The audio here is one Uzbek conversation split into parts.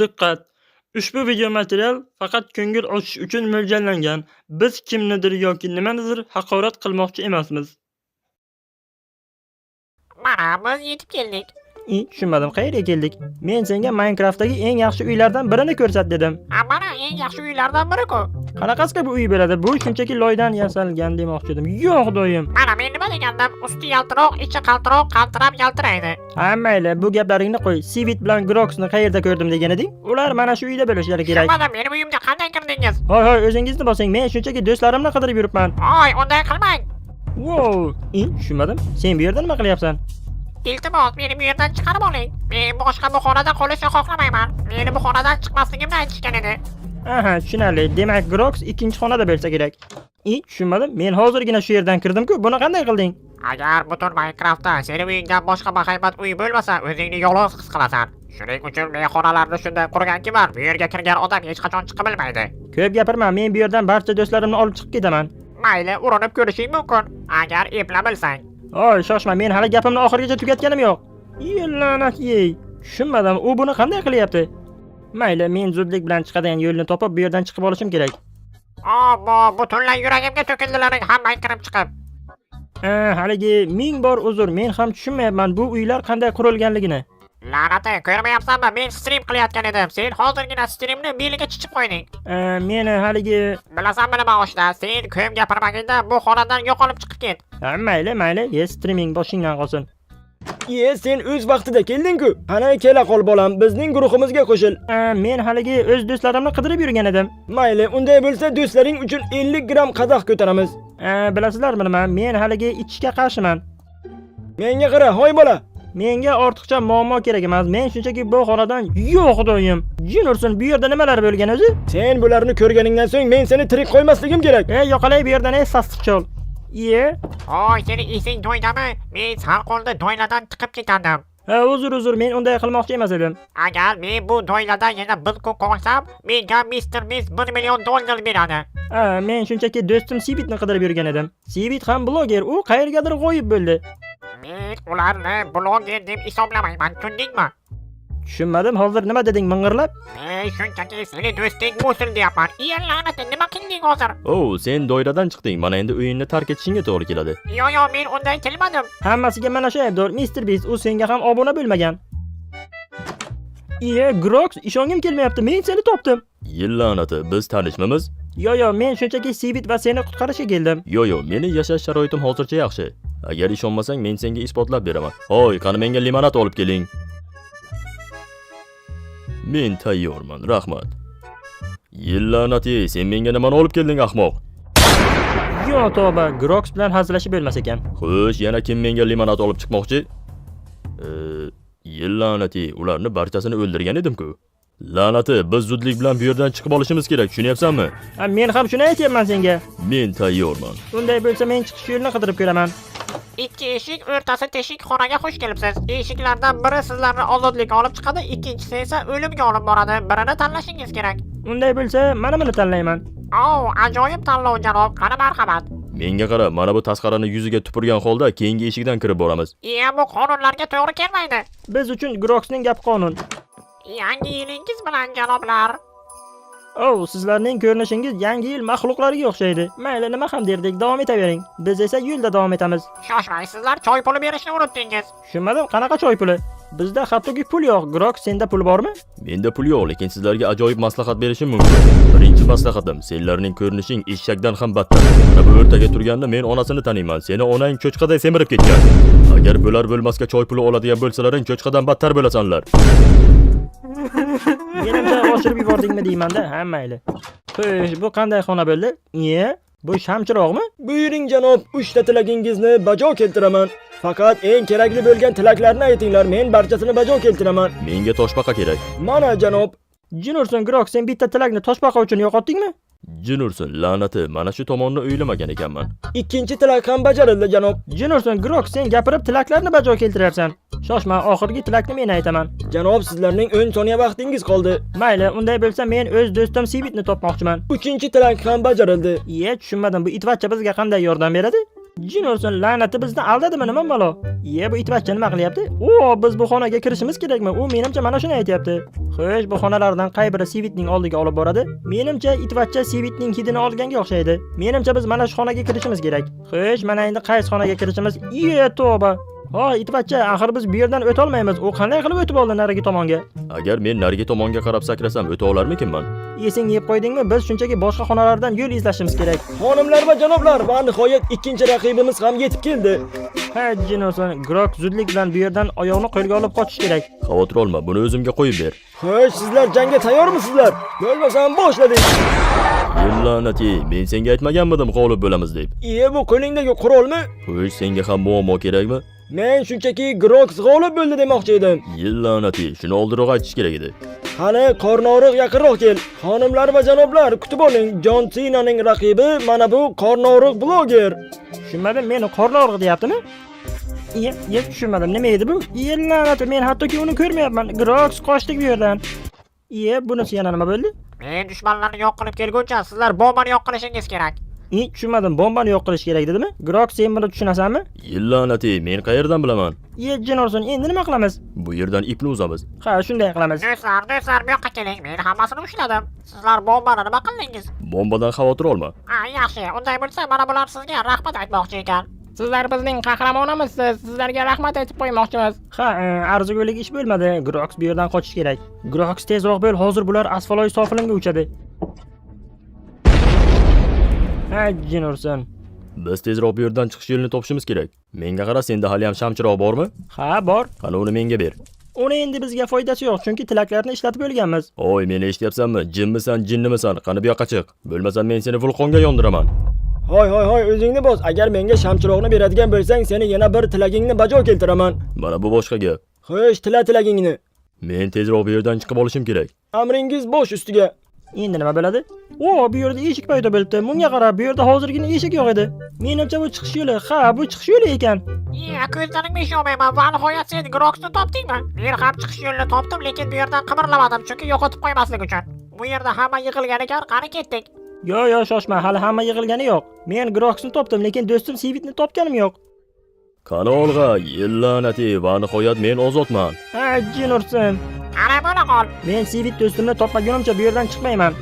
Diqqat! Ushbu video material faqat ko'ngil ochish uchun mo'ljallangan. Biz kimnidir yoki nimanidir haqorat qilmoqchi emasmiz. Mana biz yetib keldik. Tushunmadim. Qayerga keldik? Men senga Minecraft'dagi eng yaxshi uylardan birini ko'rsat dedim. Mana eng yaxshi uylardan biri-ku. Qanaqasiga bu uy bo'ladi? Bu shunchaki loydan yasalgan demoqchi edim. Yo'q do'yim. Mana men nima degandim? Usti yaltiroq, ichi qaltiroq, qaltirab yaltiraydi. Ha mayli, bu gaplaringni qo'y. Sivit bilan Grox'ni qayerda ko'rdim degan eding? Ular mana shu uyda bo'lishlari kerak. Mana mening uyimga qanday kirdingiz? Hoy, o'zingizni bosing. Men shunchaki do'stlarimni qidirib yuribman. Voy, unday qilmang. Wow! Tushunmadim. Sen bu yerda nima qilyapsan? Iltimos, meni bu yerdan chiqarib oling. Men boshqa bu xonada qolishni xohlamayman. Meni bu xonadan chiqmasligimni aytishgan edi. Aha, tushunarli. Demak, Grox ikkinchi xonada bo'lsa kerak. Tushunmadim. Men hozirgina shu yerdan kirdim-ku. Buni qanday qilding? Agar butun Minecraftda seni uyingdan boshqa bahaybat uy bo'lmasa, o'zingni yolg'iz his qilasan. Shuning uchun men xonalarni shunday qurganki bor, bu yerga kirgan odam hech qachon chiqib bilmaydi. Ko'p gapirma. Men bu yerdan barcha do'stlarimni olib chiqib ketaman. Mayli, urinib ko'rishing mumkin, agar eplab bilsang. Oy, shoshma. Men hali gapimni oxirigacha tugatganim yo'q. La'nat yey. Tushunmadim. U buni qanday qilyapti? Mayli, men zudlik bilan chiqadigan yo'lni topib, bu yerdan chiqib olishim kerak. Ammo butunlay yuragimga to'kildilaring hammang kirib chiqib. Haligi ming bor uzr. Men ham tushunmayapman bu uylar qanday qurilganligini. La'nati, ko'rmayapsanmi? Men stream qilayotgan edim. Sen hozirgina streamni beliga chichib qo'yding. Meni haligi Bilasanmi nima oshda? Sen ko'p gapirmaganda bu xonadan yo'qolib chiqib ket. Mayli. Streaming boshingdan qolsin. Sen o'z vaqtida kelding-ku. Ana kela qol bolam, bizning guruhimizga qo'shil. Men haligi o'z do'stlarimni qidirib yurgan edim. Mayli, unday bo'lsa do'stlaring uchun 50 gram qadoq ko'taramiz. Bilasizlarmi nima? Men haligi ichishga qarshiman. Menga qara, hoy bola. Menga ortiqcha muammo kerak emas. Men shunchaki bu xonadan yo'q do'yim. Jin ursin, bu yerda nimalar bo'lgan o'zi? Sen bularni ko'rganingdan so'ng men seni tirik qo'ymasligim kerak. Yo'qolay bu yerdan, sassiqchol. Oy, seni esing do'ydami? Men sal qo'lda do'yladan chiqib ketandim. Uzr, men unday qilmoqchi emas edim. Agar men bu do'yladan yana bir kun qolsam, menga Mr. Beast $1 million beradi. Men shunchaki do'stim Sivitni qidirib yurgan edim. Sivit ham bloger, u qayergadir g'oyib bo'ldi. Men ularni bloger deb hisoblamayman, tushundingmi? Tushunmadim. Hozir nima deding ming'irlab? Men shunchaki seni do'sting bo'lsin deyapman. La'nati, nima qilding hozir? Sen doiradan chiqding. Mana endi uyingni tark etishingga to'g'ri keladi. Yo'q, men unday qilmadim. Hammasiga mana shu aybdor Mr. Beast. U senga ham obuna bo'lmagan. Grox, ishongim kelmayapti. Men seni topdim. La'nati, biz tanishmamiz? Yo'q, men shunchaki Sivit va seni qutqarishga keldim. Yo'q, meni yashash sharoitim hozircha yaxshi. Agar ishonmasang, men senga isbotlab beraman. Hoy, qani menga limonad olib keling. Men tayyorman, rahmat. La'nati, sen menga nimani olib kelding, ahmoq? Yo'q, tavba, Grox bilan hazillashib bo'lmas ekan. Xo'sh, yana kim menga limonad olib chiqmoqchi? La'nati, ularni barchasini o'ldirgan edim-ku. La'nati, biz zudlik bilan bu yerdan chiqib olishimiz kerak, tushunyapsanmi? Men ham shuni aytyapman senga. Men tayyorman. Unday bo'lsa men chiqish yo'lini qidirib ko'raman. Ikki eshik o'rtasi teshik xonaga xush kelibsiz. Eshiklardan biri sizlarni ozodlikka olib chiqadi, ikkinchisi esa o'limga olib boradi. Birini tanlashingiz kerak. Unday bo'lsa, mana buni tanlayman. Ajoyib tanlov janob. Qani marhamat. Menga qara, mana bu tasqarani yuziga tupurgan holda keyingi eshikdan kirib boramiz. Bu qonunlarga to'g'ri kelmaydi. Biz uchun Groxning gapi qonun. Yangi yilingiz bilan janoblar. Sizlarning ko'rinishingiz yangi yil maxluqlariga o'xshaydi. Mayli, nima ham derdik, davom etavering. Biz esa yo'lda davom etamiz. Shoshmaysizlar, choy puli berishni unutdingiz. Tushunmadim, qanaqa choy puli? Bizda hattoki pul yo'q. Grox, senda pul bormi? Menda pul yo'q, lekin sizlarga ajoyib maslahat berishim mumkin. Birinchi maslahatim, senlarning ko'rinishing eshakdan ham battar. Mana bu o'rtaga turganda men onasini taniyman. Seni onang cho'chqaday semirib ketgan. Agar bo'lar bo'lmasga choy puli oladigan bo'lsalaring, cho'chqadan battar bo'lasanlar. Menimcha oshirib yubordingmi deyman-da. Mayli. Xo'sh, bu qanday xona bo'ldi? Bu shamchiroqmi? Buyuring janob, 3 ta tilagingizni bajo keltiraman. Faqat eng kerakli bo'lgan tilaklarni aytinglar, men barchasini bajo keltiraman. Menga toshbaqa kerak. Mana janob. Jin ursin, Grox, sen bitta tilakni toshbaqa uchun yo'qotdingmi? Jin ursin, la'nati, mana shu tomonni o'ylamagan ekanman. Ikkinchi tilak ham bajarildi janob. Jin ursin, Grox, sen gapirib tilaklarni bajo keltirarsan. Shoshma, oxirgi tilakni men aytaman. Janob, sizlarning 10 soniya vaqtingiz qoldi. Mayli, unday bo'lsa men o'z do'stim Sivitni topmoqchiman. 3-chi tilak ham bajarildi. Tushunmadim, bu itvachcha bizga qanday yordam beradi? Jin ursin, la'nati bizni aldadimi nima malo? Bu itvachcha nima qilyapti? O, biz bu xonaga kirishimiz kerakmi? U menimcha mana shuni aytayapti. Xo'sh, bu xonalardan qay biri Sivitning oldiga olib boradi? Menimcha itvachcha Sivitning hidini olganga o'xshaydi. Menimcha biz mana shu xonaga kirishimiz kerak. Xo'sh, mana endi qaysi xonaga kirishimiz? To'ba. Ha, itvachcha, axir biz bu yerdan o'ta olmaymiz. U qanday qilib o'tib oldi narigi tomonga? Agar men narigi tomonga qarab sakrasam o'ta olarmikinman? Esing yeb qo'ydingmi? Biz shunchaki boshqa xonalardan yo'l izlashimiz kerak. Xonimlar va janoblar, va nihoyat ikkinchi raqibimiz ham yetib keldi. Ha, Jinoson, Grok zudlik bilan bu yerdan oyoqni qo'lga olib qochish kerak. Xavotir olma, buni o'zimga qo'yib ber. Xo'sh, sizlar jangga tayyormisizlar? Bo'lmasam boshladik. La'nati, men senga aytmaganmidim qolib bo'lamiz deb. Bu qo'lingdagi qurolmi? Xo'sh, senga ham muammo kerakmi? Men shunchaki Grok g'olib bo'ldi demoqchi edim. La'nati, shuni oldinroq aytish kerak edi. Qani, qornoriq yaqinroq kel. Xonimlar va janoblar, kutib oling. Jon Sinaning raqibi mana bu qornoriq bloger. Tushunmadim, meni qorni og'rig'i deyaptimi? Tushunmadim, nima edi bu? La'nati, men hattoki uni ko'rmayapman. Grok qochdik bu yerdan. Bunisi yana nima bo'ldi? Men dushmanlarni yo'q qilib kelguncha sizlar bombani yo'q qilishingiz kerak. Tushunmadim, bombani yo'q qilish kerak dedimi? Grok, sen buni tushunasanmi? La'nati, men qayerdan bilaman? Jinoson, endi nima qilamiz? Bu yerdan ipni uzamiz. Ha, shunday qilamiz. Do'stlar, bu yoqqa keling. Men hammasini ushladim. Sizlar bombani nima qildingiz? Bombadan xavotir olma. Yaxshi. Unday bo'lsa, mana bular sizga rahmat aytmoqchi ekan. Sizlar bizning qahramonimizsiz. Sizlarga rahmat aytib qo'ymoqchimiz. Ha, arzugulik ish bo'lmadi. Grok bu yerdan qochish kerak. Grok, tezroq bo'l, hozir bular Asfaloy sofilinga uchadi. Ha, Jinurson. Biz tezroq bu yerdan chiqish yo'lini topishimiz kerak. Menga qara, senda hali ham shamchiroq bormi? Ha, bor. Qani uni menga ber. Uni endi bizga foydasi yo'q, chunki tilaklarni ishlatib bo'lganmiz. Oy, meni eshityapsanmi? Jinmisan, jinnimisan? Qani bu yoqqa chiq. Bo'lmasa men seni vulqonga yondiraman. Hoy, o'zingni bos. Agar menga shamchiroqni beradigan bo'lsang, seni yana bir tilagingni bajo keltiraman. Mana bu boshqa gap. Xo'sh, tilagingni. Men tezroq bu yerdan chiqib olishim kerak. Amringiz bosh ustiga. Endi nima bo'ladi? Bu yerda eshik paydo bo'ldi. Bunga qarab, bu yerda hozirgina eshik yo'q edi. Menimcha bu chiqish yo'li. Ha, bu chiqish yo'li ekan. Ko'zlaringni ishonmayman. Va nihoyat sen Grokni topdingmi? Men ham chiqish yo'lini topdim, lekin bu yerdan qimirlamadim, chunki yo'qotib qo'ymaslik uchun. Bu yerda hamma yig'ilgan ekan, qani ketdik. Yo'q, shoshma, hali hamma yig'ilgani yo'q. Men Grokni topdim, lekin do'stim Sivitni topganim yo'q. Qani olg'a, la'nati, va nihoyat men ozodman. Ha, Jinurson. Ana bo'la qol. Men Sivit do'stimni topmagunimcha bu yerdan chiqmayman.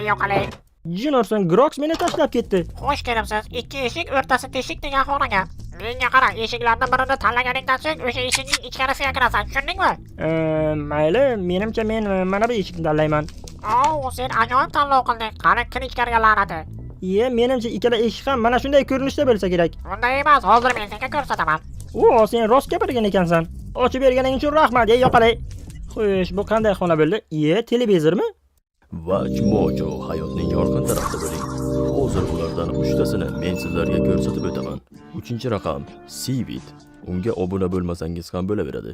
Yo'qolay. Jinurson, Grok meni tashlab ketdi. Xush kelibsiz. Ikki eshik o'rtasi teshik degan xonaga. Menga qara, eshiklardan birini tanlaganingdan so'ng o'sha eshikning ichkarisiga kirasan, tushundingmi? Mayli, menimcha men mana bu eshikni tanlayman. Sen ajoyib tanlov qilding. Qani kir ichkariga la'nati. Menimcha ikkala eshik ham mana shunday ko'rinishda bo'lsa kerak. Bunday emas, hozir men senga ko'rsataman. Sen rost gapirgan ekansan. Ochib berganing uchun rahmat, yo'qolay. Xo'sh, bu qanday xona bo'ldi? Televizormi? Vaj mojo, hayotning yorqin tarafida bo'ling. Hozir ulardan 3 tasini men sizlarga ko'rsatib o'taman. 3-raqam Sivit. Unga obuna bo'lmasangiz ham bo'laveradi.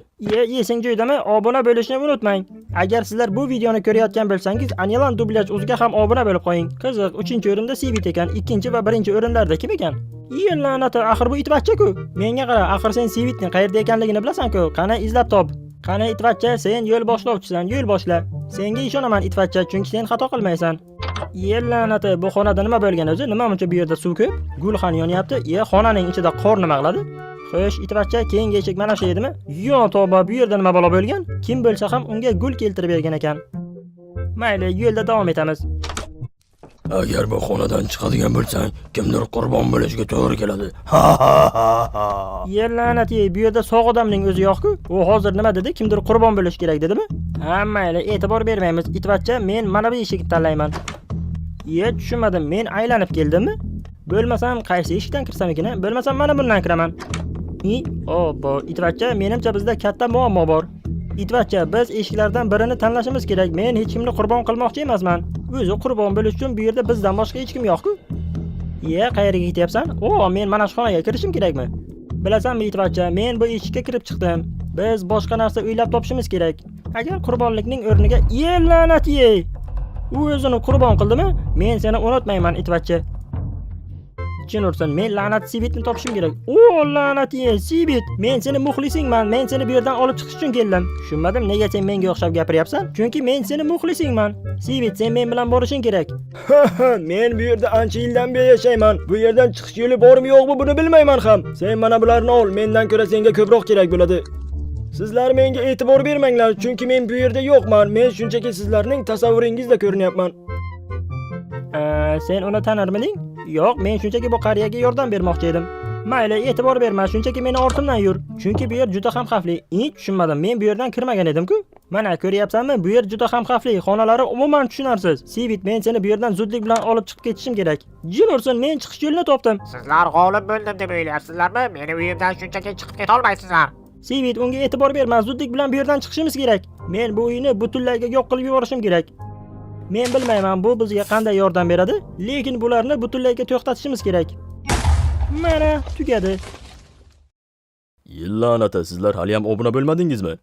Esing joyidami? Obuna bo'lishni unutmang. Agar sizlar bu videoni ko'rayotgan bo'lsangiz, Anilan dublyaj o'ziga ham obuna bo'lib qo'ying. Qiziq, 3-o'rinda Sivit ekan, 2 va 1-o'rinlarda kim ekan? La'nati, axir bu itvachcha-ku. Menga qara, axir sen Sivitning qayerda ekanligini bilasan-ku. Qani izlab top. Qani itvachcha, sen yo'l boshlovchisan, yo'l boshla. Senga ishonaman itvachcha, chunki sen xato qilmaysan. La'nati, bu xonada nima bo'lgan o'zi? Nima uchun bu yerda suv ko'p? Gulxan yonyapti. Xonaning ichida qor nima qiladi? Xo'sh, itvachcha, keyingi eshik mana shu edimi? To'ba, bu yerda nima balo bo'lgan? Kim bo'lsa ham unga gul keltirib bergan ekan. Mayli, yo'lda davom etamiz. Agar bu xonadan chiqadigan bo'lsang, kimdir qurbon bo'lishga to'g'ri keladi. La'nati, bu yerda sog' odamning o'zi yo'q-ku. U hozir nima dedi? Kimdir qurbon bo'lish kerak dedimi? Mayli, e'tibor bermaymiz. Itvachcha, men mana bu eshikni tanlayman. Tushunmadim, men aylanib keldimmi? Bo'lmasam qaysi eshikdan kirsam ekan? Bo'lmasam mana bundan kiraman. Itvachcha, menimcha bizda katta muammo bor. Itvachcha, biz eshiklardan birini tanlashimiz kerak. Men hech kimni qurbon qilmoqchi emasman. O'zi qurbon bo'lish uchun bu yerda bizdan boshqa hech kim yo'q-ku. Qayerga ketyapsan? Men mana shu xonaga kirishim kerakmi? Bilasanmi itvachcha, men bu eshikka kirib chiqdim. Biz boshqa narsa o'ylab topishimiz kerak. Agar qurbonlikning o'rniga la'nati, u o'zini qurbon qildimi? Men seni unutmayman itvachcha. Chin ursin, men la'nat Sivitni topishim kerak. O la'nat ye, Sivit, men seni muxlisingman. Men seni bu yerdan olib chiqish uchun keldim. Tushunmadim, nega sen menga o'xshab gapiryapsan? Chunki men seni muxlisingman. Sivit, sen men bilan borishing kerak. Men bu yerda ancha yildan beri yashayman. Bu yerdan chiqish yo'li bormi yo'qmi buni bilmayman ham. Sen mana bularni ol, mendan ko'ra senga ko'proq kerak bo'ladi. Sizlar menga e'tibor bermanglar, chunki men bu yerda yo'qman. Men shunchaki sizlarning tasavvuringizda ko'rinyapman. Sen uni tanirmiding? Yo'q, men shunchaki bu qariyaga yordam bermoqchi edim. Mayli, e'tibor berma, shunchaki meni ortimdan yur. Chunki bu yer juda ham xavfli. Tushunmadim, men bu yerdan kirmagan edim-ku. Mana ko'ryapsanmi? Bu yer juda ham xavfli. Xonalari umuman tushunarsiz. Sivit, men seni bu yerdan zudlik bilan olib chiqib ketishim kerak. Jin ursin, men chiqish yo'lini topdim. Sizlar g'olib bo'ldim deb o'ylayapsizlarmi? Meni uyimdan shunchaki chiqib keta olmaysizlar. Sivit, unga e'tibor berma, zudlik bilan bu yerdan chiqishimiz kerak. Men bu uyni butunlayga yo'q qilib yuborishim kerak. Men bilmayman bu bizga qanday yordam beradi, lekin bularni butunlayga to'xtatishimiz kerak. Mana tugadi. La'nati, sizlar hali ham obuna bo'lmadingizmi?